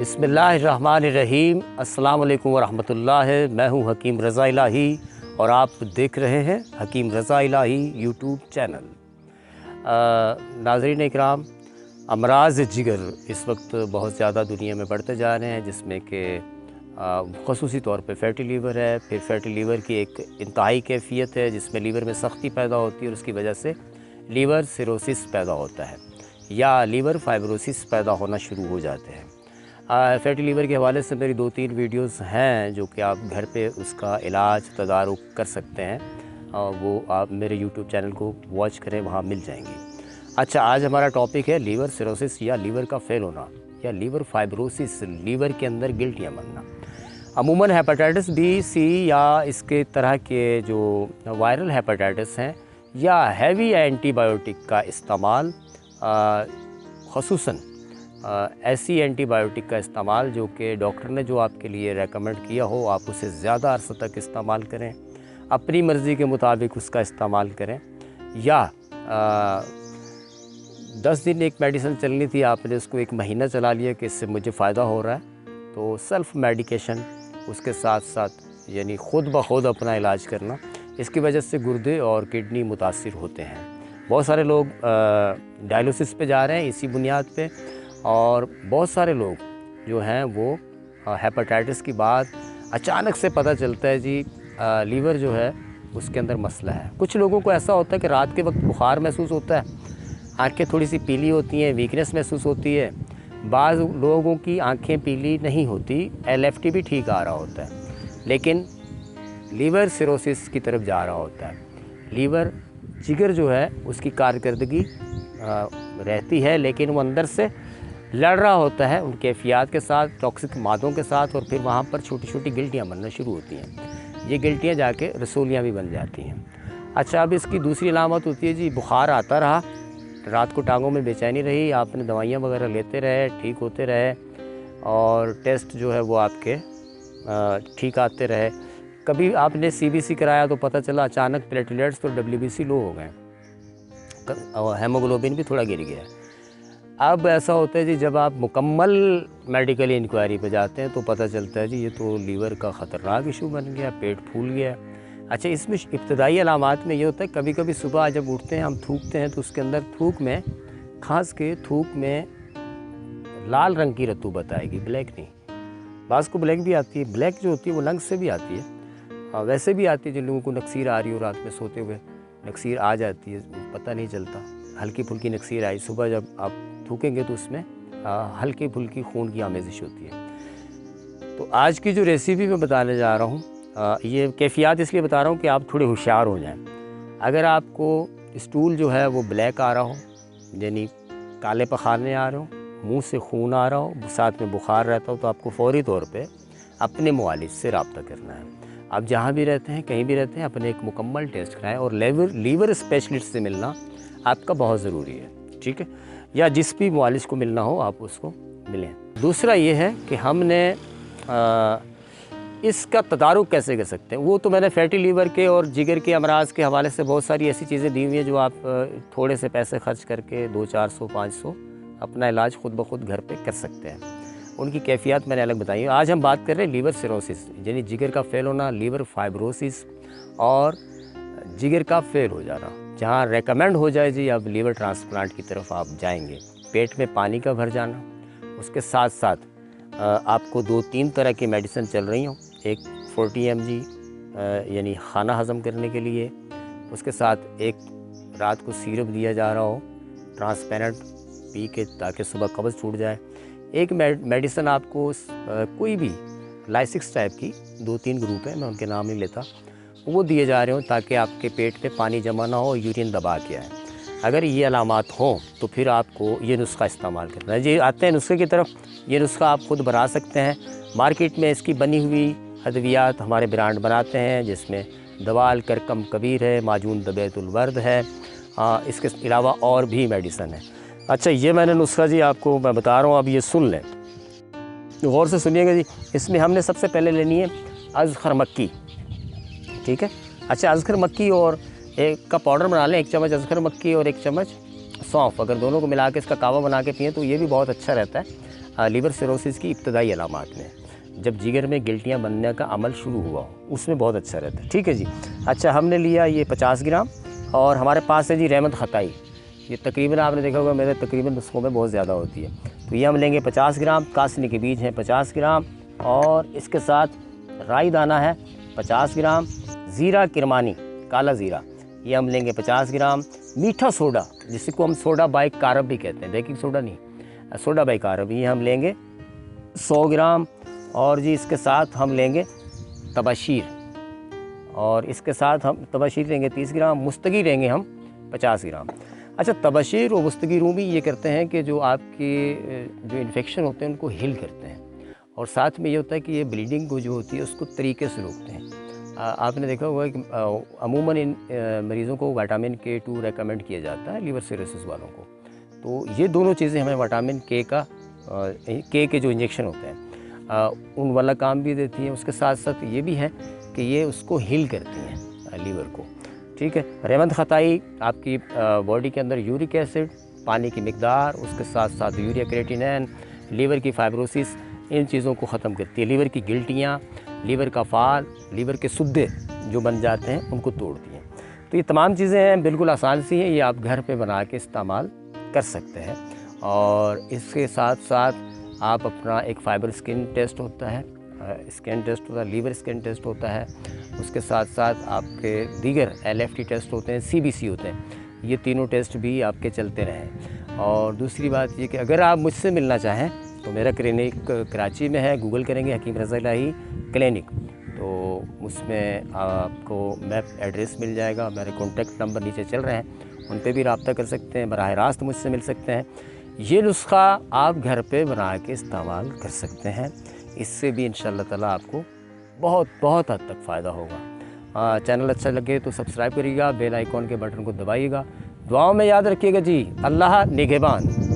बिस्मिल्लाहिर्रहमानिर्रहीम। अस्सलाम वालेकुम वरहमतुल्लाह। मैं हूं हकीम रज़ा इलाही और आप देख रहे हैं हकीम रज़ा इलाही यूट्यूब चैनल। नाज़रीन इकराम, अमराज़ जिगर इस वक्त बहुत ज़्यादा दुनिया में बढ़ते जा रहे हैं, जिसमें कि ख़ुसूसी तौर पे फ़ैटी लीवर है। फिर फ़ैटी लीवर की एक इंतहाई कैफ़ियत है जिसमें लीवर में सख्ती पैदा होती है और उसकी वजह से लीवर सिरोसिस पैदा होता है या लीवर फाइब्रोसिस पैदा होना शुरू हो जाते हैं। फ़ैटी लीवर के हवाले से मेरी 2-3 वीडियोस हैं जो कि आप घर पे उसका इलाज तदारुक कर सकते हैं। वो आप मेरे यूट्यूब चैनल को वॉच करें, वहाँ मिल जाएंगी। अच्छा, आज हमारा टॉपिक है लीवर सिरोसिस या लीवर का फेल होना या लीवर फाइब्रोसिस, लीवर के अंदर गिल्टियाँ बनना। अमूमन हेपेटाइटिस बी, सी या इसके तरह के जो वायरल हेपेटाइटिस हैं या हैवी एंटीबायोटिक का इस्तेमाल, ख़ुसूसन ऐसी एंटीबायोटिक का इस्तेमाल जो कि डॉक्टर ने जो आपके लिए रेकमेंड किया हो, आप उसे ज़्यादा अरसे तक इस्तेमाल करें, अपनी मर्ज़ी के मुताबिक उसका इस्तेमाल करें। या 10 दिन एक मेडिसिन चलनी थी, आपने उसको 1 महीना चला लिया कि इससे मुझे फ़ायदा हो रहा है, तो सेल्फ़ मेडिकेशन उसके साथ साथ यानी ख़ुद ब खुद अपना इलाज करना, इसकी वजह से गुर्दे और किडनी मुतासिर होते हैं। बहुत सारे लोग डायलिसिस पे जा रहे हैं इसी बुनियाद पे, और बहुत सारे लोग जो हैं वो हेपेटाइटिस की बाद अचानक से पता चलता है जी लीवर जो है उसके अंदर मसला है। कुछ लोगों को ऐसा होता है कि रात के वक्त बुखार महसूस होता है, आंखें थोड़ी सी पीली होती हैं, वीकनेस महसूस होती है। बाज़ लोगों की आंखें पीली नहीं होती, LFT भी ठीक आ रहा होता है, लेकिन लीवर सिरोसिस की तरफ जा रहा होता है। लीवर जिगर जो है उसकी कारकर्दगी रहती है, लेकिन वो अंदर से लड़ रहा होता है उन कैफियत के साथ, टॉक्सिक मादों के साथ, और फिर वहाँ पर छोटी छोटी गिल्टियाँ बनना शुरू होती हैं। ये गिल्टियाँ जाके रसोलियाँ भी बन जाती हैं। अच्छा, अब इसकी दूसरी अलामत होती है जी बुखार आता रहा, रात को टांगों में बेचैनी रही, आपने दवाइयाँ वगैरह लेते रहे, ठीक होते रहे, और टेस्ट जो है वो आपके ठीक आते रहे। कभी आपने CBC कराया तो पता चला अचानक प्लेटलेट्स तो WBC लो हो गए और हेमोग्लोबिन भी थोड़ा गिर गया। अब ऐसा होता है जी, जब आप मुकम्मल मेडिकल इंक्वायरी पे जाते हैं तो पता चलता है जी ये तो लीवर का ख़तरनाक इशू बन गया, पेट फूल गया। अच्छा, इसमें इब्तदाई अलामात में ये होता है, कभी कभी सुबह जब उठते हैं हम थूकते हैं तो उसके अंदर थूक में, खास के थूक में लाल रंग की रतूबत आएगी, ब्लैक नहीं। बाज़ को ब्लैक भी आती है, ब्लैक जो होती है वो लंग्स से भी आती है, वैसे भी आती है। जिन लोगों को नक्सीर आ रही हो, रात में सोते हुए नक्सीर आ जाती है, पता नहीं चलता, हल्की फुल्की नक्सीर आई, सुबह जब आप थूकेंगे तो उसमें हल्की फुल्की खून की आमेज़िश होती है। तो आज की जो रेसिपी मैं बताने जा रहा हूँ, ये कैफियत इसलिए बता रहा हूँ कि आप थोड़े होशियार हो जाएं। अगर आपको स्टूल जो है वो ब्लैक आ रहा हो, यानी काले पखाने आ रहे हो, मुंह से खून आ रहा हो, साथ में बुखार रहता हो, तो आपको फ़ौरी तौर पे अपने मुआलिज से रब्ता करना है। आप जहाँ भी रहते हैं, कहीं भी रहते हैं, अपने एक मुकम्मल टेस्ट कराएँ, और लीवर स्पेशलिस्ट से मिलना आपका बहुत ज़रूरी है, ठीक है? या जिस भी मुआलिज को मिलना हो आप उसको मिलें। दूसरा ये है कि हमने इसका तदारुक कैसे कर सकते हैं। वो तो मैंने फ़ैटी लीवर के और जिगर के अमराज के हवाले से बहुत सारी ऐसी चीज़ें दी हुई हैं जो आप थोड़े से पैसे खर्च करके 200-400-500 अपना इलाज ख़ुद ब खुद घर पे कर सकते हैं। उनकी कैफियत मैंने अलग बताई है। आज हम बात कर रहे हैं लीवर सिरोसिस, यानी जिगर का फेल होना, लीवर फाइब्रोसिस और जिगर का फेल हो जाना। जहाँ रेकमेंड हो जाए जी अब लीवर ट्रांसप्लांट की तरफ आप जाएंगे। पेट में पानी का भर जाना, उसके साथ साथ आपको 2-3 तरह की मेडिसिन चल रही हों। एक 40 mg यानी खाना हज़म करने के लिए, उसके साथ एक रात को सिरप दिया जा रहा हो ट्रांसपेरेंट पी के, ताकि सुबह कब्ज़ छूट जाए। एक मेडिसिन आपको कोई भी लाइसिक्स टाइप की, 2-3 ग्रुप है, मैं उनके नाम नहीं लेता, वो दिए जा रहे हो ताकि आपके पेट में पानी जमा ना हो, यूरिन दबा के आए। अगर ये अलामात हों तो फिर आपको ये नुस्खा इस्तेमाल करना है। जी, आते हैं नुस्खे की तरफ। ये नुस्खा आप खुद बना सकते हैं, मार्केट में इसकी बनी हुई अद्वियात हमारे ब्रांड बनाते हैं, जिसमें दवाल करकम कबीर है, माजून दबैतुल वर्द है, इसके अलावा और भी मेडिसन है। अच्छा, ये मैंने नुस्खा जी आपको मैं बता रहा हूँ, अब ये सुन लें, गौर से सुनिएगा जी। इसमें हमने सबसे पहले लेनी है अज़खर मक्की, ठीक है? अच्छा, अज़खर मक्की और एक का पाउडर बना लें, 1 चम्मच अज़खर मक्की और 1 चम्मच सौंफ, अगर दोनों को मिला के इसका कावा बना के पिएँ तो ये भी बहुत अच्छा रहता है। लीवर सिरोसिस की इब्तदाई अलामात में, जब जिगर में गिल्टियाँ बनने का अमल शुरू हुआ हो, उसमें बहुत अच्छा रहता है। ठीक है जी। अच्छा, हमने लिया ये 50 ग्राम, और हमारे पास है जी रहमत खताई। ये तकरीबन आपने देखा होगा मेरे तकरीबन नुस्खों में बहुत ज़्यादा होती है। तो ये हम लेंगे 50 ग्राम, कासनी के बीज हैं 50 ग्राम, और इसके साथ राई दाना है 50 ग्राम, ज़ीरा किरमानी काला ज़ीरा ये हम लेंगे 50 ग्राम, मीठा सोडा जिसको हम सोडा बाइकार्ब भी कहते हैं, बेकिंग सोडा नहीं, सोडा बाइकार्ब, ये हम लेंगे 100 ग्राम, और जी इसके साथ हम लेंगे तबाशीर, और इसके साथ हम तबाशीर लेंगे 30 ग्राम, मुस्तगी लेंगे हम 50 ग्राम। अच्छा, तबाशीर और मुस्तगी रूमी ये करते हैं कि जो आपके जो इन्फेक्शन होते हैं उनको हील करते हैं, और साथ में ये होता है कि ये ब्लीडिंग को जो होती है उसको तरीके से रोकते हैं। आपने देखा होगा कि अमूमन इन मरीज़ों को विटामिन K2 रेकमेंड किया जाता है लीवर सिरोसिस वालों को। तो ये दोनों चीज़ें हमें विटामिन के के जो इंजेक्शन होते हैं उन वाला काम भी देती हैं। उसके साथ साथ ये भी है कि ये उसको हील करती हैं लीवर को। ठीक है। रहमत खताई आपकी बॉडी के अंदर यूरिक एसिड, पानी की मिकदार, उसके साथ साथ यूरिया क्रिएटिनिन, लीवर की फाइब्रोसिस, इन चीज़ों को ख़त्म करती है। लीवर की गिल्टियाँ, लीवर का फाल, लीवर के सुद्दे जो बन जाते हैं उनको तोड़ती हैं। तो ये तमाम चीज़ें हैं, बिल्कुल आसान सी हैं, ये आप घर पे बना के इस्तेमाल कर सकते हैं। और इसके साथ साथ आप अपना एक फाइबर स्किन टेस्ट होता है, स्किन टेस्ट होता है, लीवर स्किन टेस्ट होता है, उसके साथ साथ आपके दीगर LFT टेस्ट होते हैं, CBC होते हैं, ये तीनों टेस्ट भी आपके चलते रहें। और दूसरी बात ये कि अगर आप मुझसे मिलना चाहें तो मेरा क्लिनिक कराची में है, गूगल करेंगे हकीम रज़ा इलाही क्लिनिक, तो उसमें आपको मैप एड्रेस मिल जाएगा। मेरे कॉन्टैक्ट नंबर नीचे चल रहे हैं, उन पे भी रब्ता कर सकते हैं, बराह रास्त मुझसे मिल सकते हैं। ये नुस्खा आप घर पे बना के इस्तेमाल कर सकते हैं, इससे भी इंशाअल्लाह ताला आपको बहुत बहुत हद तक फ़ायदा होगा। चैनल अच्छा लगे तो सब्सक्राइब करिएगा, बेल आइकॉन के बटन को दबाइएगा, दुआओं में याद रखिएगा जी। अल्लाह निगहबान।